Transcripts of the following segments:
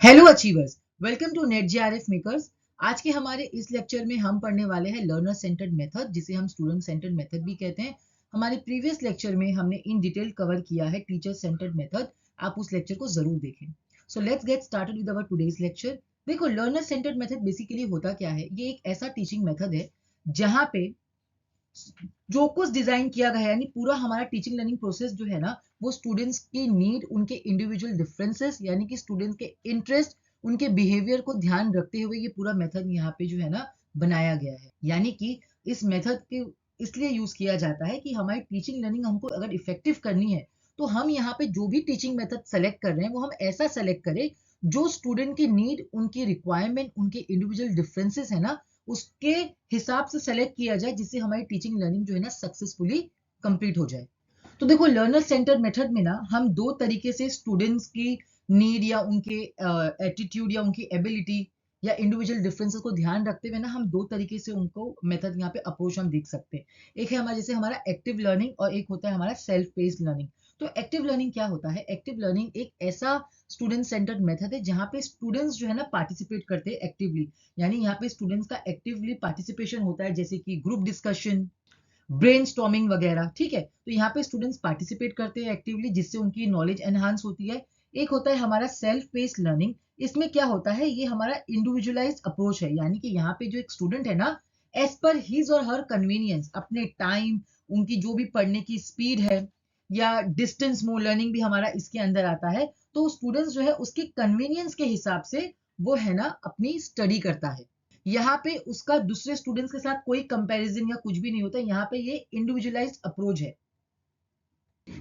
Hello achievers, welcome to NET JRF makers. आज के हमारे इस लेक्चर में हम पढ़ने वाले हैं लर्नर सेंटर्ड मेथड, जिसे हम स्टूडेंट सेंटर्ड मेथड भी कहते हैं। हमारे प्रीवियस लेक्चर में हमने इन डिटेल कवर किया है टीचर सेंटर्ड मेथड। आप उस लेक्चर को जरूर देखें। So let's get started with our today's lecture. देखो, लर्नर सेंटर्ड मेथड बेसिकली होता क्या है। ये एक ऐसा टीचिंग मेथड है जहां पे जो कुछ डिजाइन किया गया है, यानी पूरा हमारा टीचिंग लर्निंग प्रोसेस जो है ना, वो स्टूडेंट्स की नीड, उनके इंडिविजुअल डिफरेंसेस, यानी कि स्टूडेंट्स के इंटरेस्ट, उनके बिहेवियर को ध्यान रखते हुए ये पूरा मेथड यहाँ पे जो है ना बनाया गया है। यानी कि इस मेथड के इसलिए यूज किया जाता है कि हमारी टीचिंग लर्निंग हमको अगर इफेक्टिव करनी है तो हम यहाँ पे जो भी टीचिंग मेथड सेलेक्ट कर रहे हैं वो हम ऐसा सेलेक्ट करें जो स्टूडेंट की नीड, उनकी रिक्वायरमेंट, उनके इंडिविजुअल डिफरेंसेस है ना, उसके हिसाब से सेलेक्ट किया जाए, जिससे हमारी टीचिंग लर्निंग जो है ना सक्सेसफुली कंप्लीट हो जाए। तो देखो, लर्नर सेंटर मेथड में ना हम दो तरीके से स्टूडेंट्स की नीड या उनके एटीट्यूड या उनकी एबिलिटी या इंडिविजुअल डिफरेंसेस को ध्यान रखते हुए ना हम दो तरीके से उनको मेथड यहाँ पे अप्रोच हम देख सकते हैं। एक है हमारा जैसे हमारा एक्टिव लर्निंग और एक होता है हमारा सेल्फ पेस्ड लर्निंग। तो एक्टिव लर्निंग क्या होता है? एक्टिव लर्निंग एक ऐसा स्टूडेंट सेंटर्ड मेथड है जहाँ पे स्टूडेंट्स जो है ना पार्टिसिपेट करते हैं एक्टिवली। यानी यहाँ पे स्टूडेंट्स का एक्टिवली पार्टिसिपेशन होता है, जैसे कि ग्रुप डिस्कशन, ब्रेनस्टॉर्मिंग वगैरह। ठीक है, तो यहाँ पे स्टूडेंट्स पार्टिसिपेट करते हैं एक्टिवली, जिससे उनकी नॉलेज एनहांस होती है। एक होता है हमारा सेल्फ पेस्ड लर्निंग। इसमें क्या होता है, ये हमारा इंडिविजुअलाइज्ड अप्रोच है। यानी कि यहाँ पे जो एक स्टूडेंट है ना, एज पर हिज और हर कन्वीनियंस, अपने टाइम, उनकी जो भी पढ़ने की स्पीड है या डिस्टेंस मोर लर्निंग भी हमारा इसके अंदर आता है। तो स्टूडेंट्स जो है उसके कन्वीनियंस के हिसाब से वो है ना अपनी स्टडी करता है। यहाँ पे उसका दूसरे स्टूडेंट्स के साथ कोई कंपैरिजन या कुछ भी नहीं होता। यहाँ पे ये इंडिविजुअलाइज्ड अप्रोच है।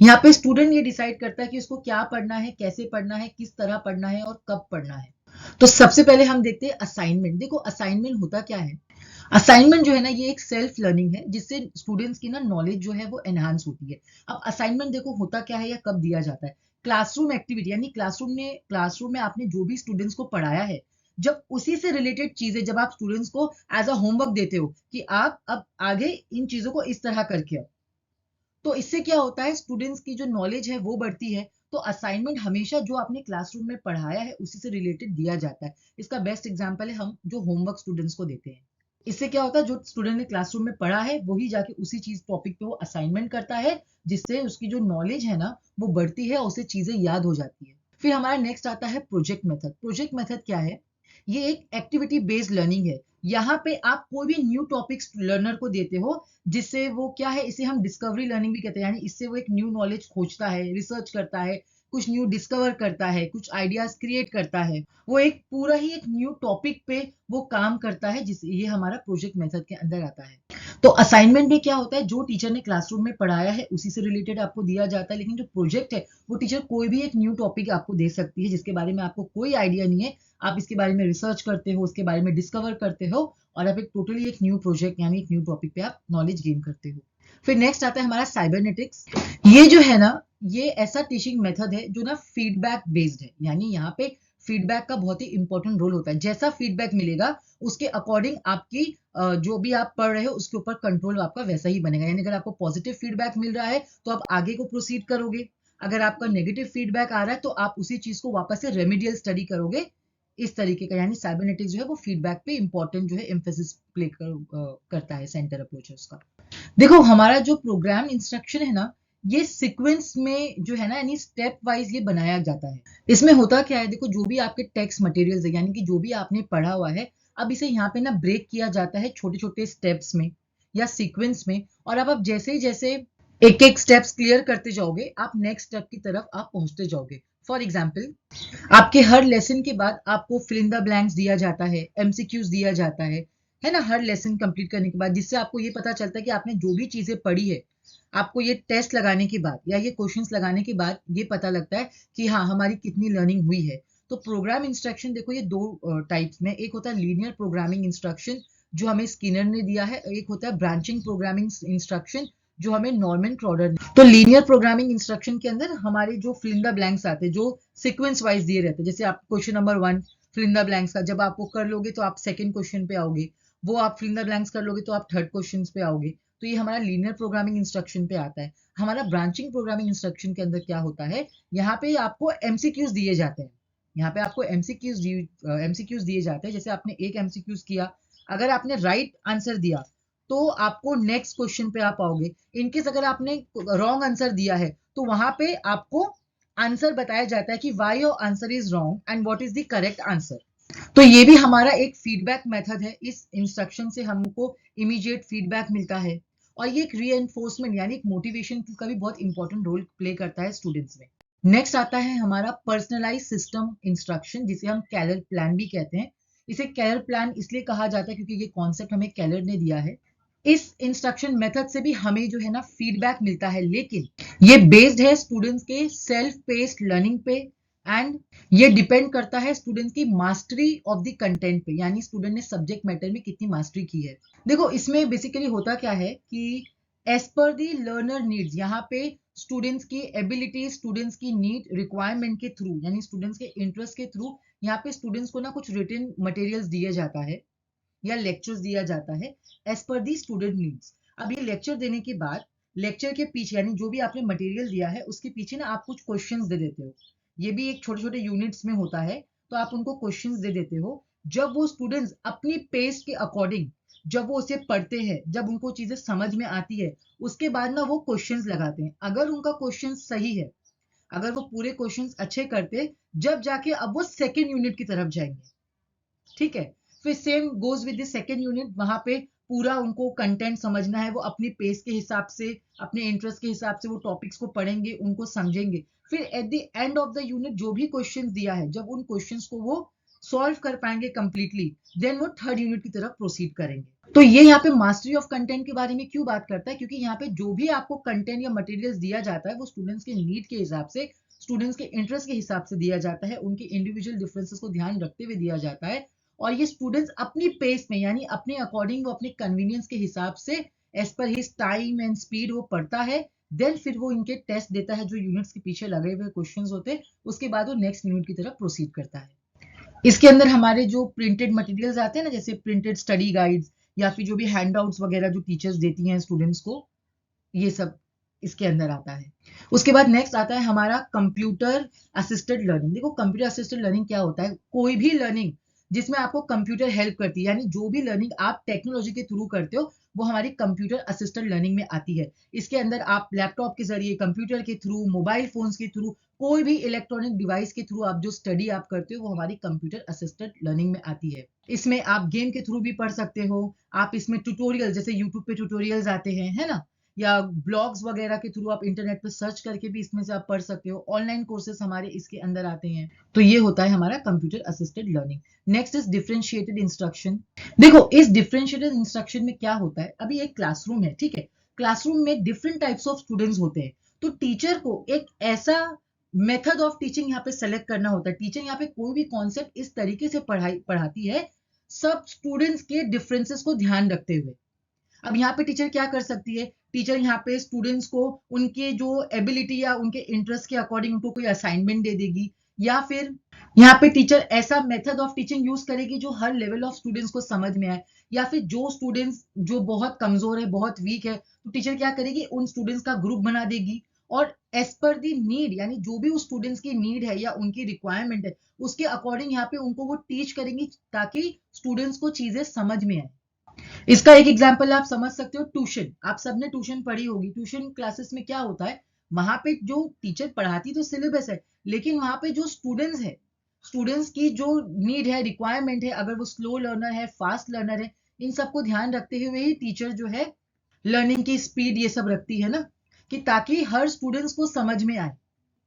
यहाँ पे स्टूडेंट ये डिसाइड करता है कि उसको क्या पढ़ना है, कैसे पढ़ना है, किस तरह पढ़ना है और कब पढ़ना है। तो सबसे पहले हम देखते हैं असाइनमेंट। देखो, असाइनमेंट होता क्या है। असाइनमेंट जो है ना, ये एक सेल्फ लर्निंग है जिससे स्टूडेंट्स की ना नॉलेज जो है वो एनहांस होती है। अब असाइनमेंट देखो होता क्या है या कब दिया जाता है। क्लासरूम एक्टिविटी, यानी क्लासरूम में आपने जो भी स्टूडेंट्स को पढ़ाया है, जब उसी से रिलेटेड चीजें जब आप स्टूडेंट्स को एज अ होमवर्क देते हो कि आप अब आगे इन चीजों को इस तरह करके आओ, तो इससे क्या होता है, स्टूडेंट्स की जो नॉलेज है वो बढ़ती है। तो असाइनमेंट हमेशा जो आपने क्लासरूम में पढ़ाया है उसी से रिलेटेड दिया जाता है। इसका बेस्ट एग्जांपल है हम जो होमवर्क स्टूडेंट्स को देते हैं। इससे क्या होता है, जो स्टूडेंट ने क्लासरूम में पढ़ा है वही जाके उसी चीज टॉपिक पे वो असाइनमेंट करता है, जिससे उसकी जो नॉलेज है ना वो बढ़ती है और उसे चीजें याद हो जाती है। फिर हमारा नेक्स्ट आता है प्रोजेक्ट मेथड। प्रोजेक्ट मेथड क्या है? ये एक एक्टिविटी बेस्ड लर्निंग है। यहाँ पे आप कोई भी न्यू टॉपिक्स लर्नर को देते हो, जिससे वो क्या है, इसे हम डिस्कवरी लर्निंग भी कहते हैं। यानी इससे वो एक न्यू नॉलेज खोजता है, रिसर्च करता है, कुछ न्यू डिस्कवर करता है, कुछ आइडियाज क्रिएट करता है। वो एक पूरा ही एक न्यू टॉपिक पे वो काम करता है, जिस ये हमारा प्रोजेक्ट मेथड के अंदर आता है। तो असाइनमेंट में क्या होता है, जो टीचर ने क्लासरूम में पढ़ाया है उसी से रिलेटेड आपको दिया जाता है। लेकिन जो प्रोजेक्ट है वो टीचर कोई भी एक न्यू टॉपिक आपको दे सकती है जिसके बारे में आपको कोई आइडिया नहीं है। आप इसके बारे में रिसर्च करते हो, उसके बारे में डिस्कवर करते हो और आप एक टोटली एक न्यू प्रोजेक्ट यानी एक न्यू टॉपिक पे आप नॉलेज गेन करते हो। फिर नेक्स्ट आता है हमारा साइबरनेटिक्स। ये जो है ना, ये ऐसा टीचिंग मेथड है जो ना फीडबैक बेस्ड है। यानी यहाँ पे फीडबैक का बहुत ही इंपॉर्टेंट रोल होता है। जैसा फीडबैक मिलेगा उसके अकॉर्डिंग आपकी जो भी आप पढ़ रहे हो उसके ऊपर कंट्रोल आपका वैसा ही बनेगा। यानी अगर आपको पॉजिटिव फीडबैक मिल रहा है तो आप आगे को प्रोसीड करोगे। अगर आपका नेगेटिव फीडबैक आ रहा है तो आप उसी चीज को वापस से रेमेडियल स्टडी करोगे। इस तरीके का यानी साइबरनेटिक्स जो है वो फीडबैक पे इंपॉर्टेंट जो है एम्फेसिस करता है, सेंटर अप्रोच है उसका। देखो, हमारा जो प्रोग्राम इंस्ट्रक्शन है ना, ये सीक्वेंस में जो है ना, यानी स्टेप वाइज ये बनाया जाता है। इसमें होता क्या है, देखो जो भी आपके टेक्स्ट मटेरियल्स है, यानी कि जो भी आपने पढ़ा हुआ है, अब इसे यहाँ पे ना ब्रेक किया जाता है छोटे छोटे स्टेप्स में या सीक्वेंस में। और अब आप जैसे ही जैसे एक एक स्टेप्स क्लियर करते जाओगे, आप नेक्स्ट स्टेप की तरफ आप पहुंचते जाओगे। फॉर एग्जाम्पल, आपके हर लेसन के बाद आपको फिल इन द ब्लैंक्स दिया जाता है, एमसीक्यूज दिया जाता है ना, हर लेसन कंप्लीट करने के बाद, जिससे आपको ये पता चलता है कि आपने जो भी चीजें पढ़ी है, आपको ये टेस्ट लगाने के बाद या ये क्वेश्चंस लगाने के बाद ये पता लगता है कि हाँ हमारी कितनी लर्निंग हुई है। तो प्रोग्राम इंस्ट्रक्शन देखो, ये दो टाइप्स में, एक होता है लीनियर प्रोग्रामिंग इंस्ट्रक्शन जो हमें स्किनर ने दिया है, एक होता है ब्रांचिंग प्रोग्रामिंग इंस्ट्रक्शन जो हमें नॉर्मन क्रॉडर ने। तो लीनियर प्रोग्रामिंग इंस्ट्रक्शन के अंदर हमारे जो फिल इन द ब्लैंक्स आते हैं, जो सीक्वेंस वाइज दिए रहते हैं, जैसे आप question number 1 fill in the blanks का जब आप वो कर लोगे तो आप सेकंड क्वेश्चन पे आओगे, वो आप फिल इन द ब्लैंक्स कर लोगे तो आप थर्ड क्वेश्चन पे आओगे। तो ये हमारा लीनियर प्रोग्रामिंग इंस्ट्रक्शन पे आता है। हमारा ब्रांचिंग प्रोग्रामिंग इंस्ट्रक्शन के अंदर क्या होता है, यहाँ पे आपको एमसीक्यूज दिए जाते हैं। यहाँ पे आपको एमसीक्यूज दिए जाते हैं। जैसे आपने एक एमसीक्यूज किया, अगर आपने राइट आंसर दिया तो आपको नेक्स्ट क्वेश्चन पे आप आओगे। इनकेस अगर आपने रॉन्ग आंसर दिया है तो वहां पे आपको आंसर बताया जाता है कि why your answer is wrong and what is the correct answer. तो ये भी हमारा एक फीडबैक मेथड है। इस इंस्ट्रक्शन से हमको इमीडिएट फीडबैक मिलता है और ये एक रीएनफोर्समेंट यानी एक मोटिवेशन का भी बहुत इंपॉर्टेंट रोल प्ले करता है स्टूडेंट्स में। नेक्स्ट आता है हमारा पर्सनलाइज सिस्टम इंस्ट्रक्शन, जिसे हम कैलर प्लान भी कहते हैं। इसे कैलर प्लान इसलिए कहा जाता है क्योंकि ये कॉन्सेप्ट हमें कैलर ने दिया है। इस इंस्ट्रक्शन मेथड से भी हमें जो है ना फीडबैक मिलता है, लेकिन ये बेस्ड है स्टूडेंट्स के सेल्फ पेस्ड लर्निंग पे एंड ये डिपेंड करता है स्टूडेंट की मास्टरी ऑफ द कंटेंट पे, यानी स्टूडेंट ने सब्जेक्ट मैटर में कितनी मास्टरी की है। देखो इसमें बेसिकली होता क्या है कि एज पर दी लर्नर नीड्स, यहाँ पे स्टूडेंट्स की एबिलिटी, स्टूडेंट्स की नीड रिक्वायरमेंट के थ्रू यानी स्टूडेंट्स के इंटरेस्ट के थ्रू यहाँ पे स्टूडेंट्स को ना कुछ रिटन मटेरियल्स दिया जाता है या लेक्चर्स दिया जाता है एज पर दी स्टूडेंट नीड्स। अब ये लेक्चर देने के बाद लेक्चर के पीछे यानी जो भी आपने मटेरियल दिया है उसके पीछे ना आप कुछ क्वेश्चंस दे देते हो। ये भी एक छोटे छोटे यूनिट्स में होता है, तो आप उनको क्वेश्चंस दे देते हो। जब वो स्टूडेंट्स अपनी पेस के अकॉर्डिंग जब वो उसे पढ़ते हैं, जब उनको चीजें समझ में आती है, उसके बाद ना वो क्वेश्चंस लगाते हैं। अगर उनका क्वेश्चन सही है, अगर वो पूरे क्वेश्चंस अच्छे करते, जब जाके अब वो सेकेंड यूनिट की तरफ जाएंगे। ठीक है, फिर same goes with the second unit. वहां पे पूरा उनको कंटेंट समझना है, वो अपनी पेस के हिसाब से, अपने इंटरेस्ट के हिसाब से वो टॉपिक्स को पढ़ेंगे, उनको समझेंगे। फिर at the end of the unit जो भी क्वेश्चंस दिया है, जब उन क्वेश्चंस को वो सॉल्व कर पाएंगे कंप्लीटली, देन वो थर्ड यूनिट की तरफ प्रोसीड करेंगे। तो ये यहाँ पे मास्टरी ऑफ कंटेंट के बारे में क्यों बात करता है, क्योंकि यहाँ पे जो भी आपको कंटेंट या मटेरियल्स दिया जाता है वो स्टूडेंट्स के नीड के हिसाब से, स्टूडेंट्स के इंटरेस्ट के हिसाब से दिया जाता है, उनके इंडिविजुअल डिफरेंसेस को ध्यान रखते हुए दिया जाता है। और ये स्टूडेंट्स अपनी पेस में यानी अपने अकॉर्डिंग, वो अपने कन्वीनियंस के हिसाब से as per his time and speed वो पढ़ता है। देन फिर वो इनके टेस्ट देता है जो यूनिट्स के पीछे लगे हुए क्वेश्चंस होते हैं, उसके बाद वो नेक्स्ट यूनिट की तरफ प्रोसीड करता है। इसके अंदर हमारे जो प्रिंटेड मटेरियल्स आते हैं ना, जैसे प्रिंटेड स्टडी गाइड्स या फिर जो भी हैंडआउट्स वगैरह जो टीचर्स देती हैं स्टूडेंट्स को, ये सब इसके अंदर आता है। उसके बाद नेक्स्ट आता है हमारा कंप्यूटर असिस्टेड लर्निंग। देखो कंप्यूटर असिस्टेड लर्निंग क्या होता है, कोई भी लर्निंग जिसमें आपको कंप्यूटर हेल्प करती है, यानी जो भी लर्निंग आप टेक्नोलॉजी के थ्रू करते हो वो हमारी कंप्यूटर असिस्टेड लर्निंग में आती है। इसके अंदर आप लैपटॉप के जरिए, कंप्यूटर के थ्रू, मोबाइल फोन्स के थ्रू, कोई भी इलेक्ट्रॉनिक डिवाइस के थ्रू आप जो स्टडी आप करते हो वो हमारी कंप्यूटर असिस्टेड लर्निंग में आती है। इसमें आप गेम के थ्रू भी पढ़ सकते हो, आप इसमें ट्यूटोरियल, जैसे यूट्यूब पे ट्यूटोरियल्स आते हैं, है ना, या ब्लॉग्स वगैरह के थ्रू आप इंटरनेट पर सर्च करके भी इसमें से आप पढ़ सकते हो। ऑनलाइन कोर्सेज हमारे इसके अंदर आते हैं। तो ये होता है हमारा computer assisted learning. Next is differentiated instruction. देखो इस डिफरेंशिएटेड इंस्ट्रक्शन में क्या होता है, अभी एक क्लासरूम है, ठीक है, क्लासरूम में डिफरेंट टाइप्स ऑफ स्टूडेंट्स होते हैं, तो टीचर को एक ऐसा मेथड ऑफ टीचिंग यहाँ पे सेलेक्ट करना होता है। टीचर यहाँ पे कोई भी कॉन्सेप्ट इस तरीके से पढ़ाती है सब स्टूडेंट्स के डिफरेंसेस को ध्यान रखते हुए। अब यहाँ पे टीचर क्या कर सकती है, टीचर यहाँ पे स्टूडेंट्स को उनके जो एबिलिटी या उनके इंटरेस्ट के अकॉर्डिंग उनको कोई असाइनमेंट दे देगी, या फिर यहाँ पे टीचर ऐसा मेथड ऑफ टीचिंग यूज करेगी जो हर लेवल ऑफ स्टूडेंट्स को समझ में आए। या फिर जो स्टूडेंट्स जो बहुत कमजोर है, बहुत वीक है, तो टीचर क्या करेगी, उन स्टूडेंट्स का ग्रुप बना देगी और एज पर दी नीड, यानी जो भी उस स्टूडेंट्स की नीड है या उनकी रिक्वायरमेंट है उसके अकॉर्डिंग यहाँ पे उनको वो टीच करेंगी ताकि स्टूडेंट्स को चीजें समझ में आए। इसका एक एग्जांपल आप समझ सकते हो, ट्यूशन। आप सबने ट्यूशन पढ़ी होगी। ट्यूशन क्लासेस में क्या होता है, वहां पे जो टीचर पढ़ाती तो सिलेबस है, लेकिन वहां पे जो स्टूडेंट्स है, स्टूडेंट्स की जो नीड है, रिक्वायरमेंट है, अगर वो स्लो लर्नर है, फास्ट लर्नर है, इन सबको ध्यान रखते हुए ही टीचर जो है लर्निंग की स्पीड ये सब रखती है ना, कि ताकि हर स्टूडेंट्स को समझ में आए,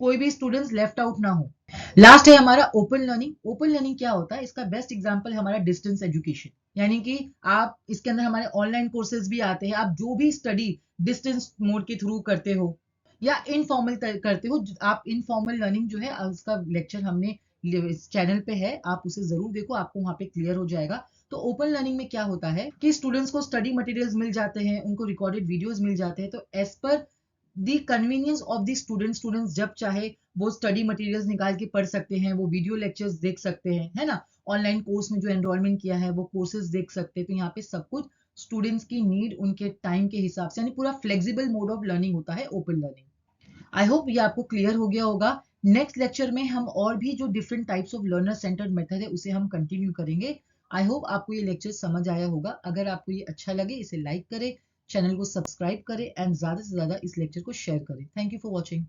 कोई भी स्टूडेंट्स लेफ्ट आउट ना हो। लास्ट है हमारा ओपन लर्निंग। ओपन लर्निंग क्या होता है, इसका बेस्ट एग्जांपल है हमारा डिस्टेंस एजुकेशन। यानी कि आप इसके अंदर हमारे ऑनलाइन कोर्सेज भी आते हैं, आप जो भी स्टडी डिस्टेंस मोड के थ्रू करते हो या इनफॉर्मल करते हो, आप इनफॉर्मल लर्निंग जो है उसका लेक्चर हमने इस चैनल पे है, आप उसे जरूर देखो, आपको वहां पे क्लियर हो जाएगा। तो ओपन लर्निंग में क्या होता है कि स्टूडेंट्स को स्टडी मटेरियल्स मिल जाते हैं, उनको रिकॉर्डेड वीडियोस मिल जाते हैं, तो as per the convenience of the students जब चाहे वो स्टडी मटेरियल्स निकाल के पढ़ सकते हैं, वो वीडियो लेक्चर्स देख सकते हैं, है ना, ऑनलाइन कोर्स में जो एनरोलमेंट किया है वो कोर्सेज देख सकते हैं। तो यहाँ पे सब कुछ स्टूडेंट्स की नीड, उनके टाइम के हिसाब से, यानी पूरा फ्लेक्सिबल मोड ऑफ लर्निंग होता है ओपन लर्निंग। आई होप ये आपको क्लियर हो गया होगा। नेक्स्ट लेक्चर में हम और भी जो different types of learner centred method है उसे हम कंटिन्यू करेंगे। आई होप आपको ये लेक्चर समझ आया होगा। अगर आपको ये अच्छा लगे इसे लाइक करें, चैनल को सब्सक्राइब करें एंड ज़्यादा से ज़्यादा इस लेक्चर को शेयर करें। Thank you for watching.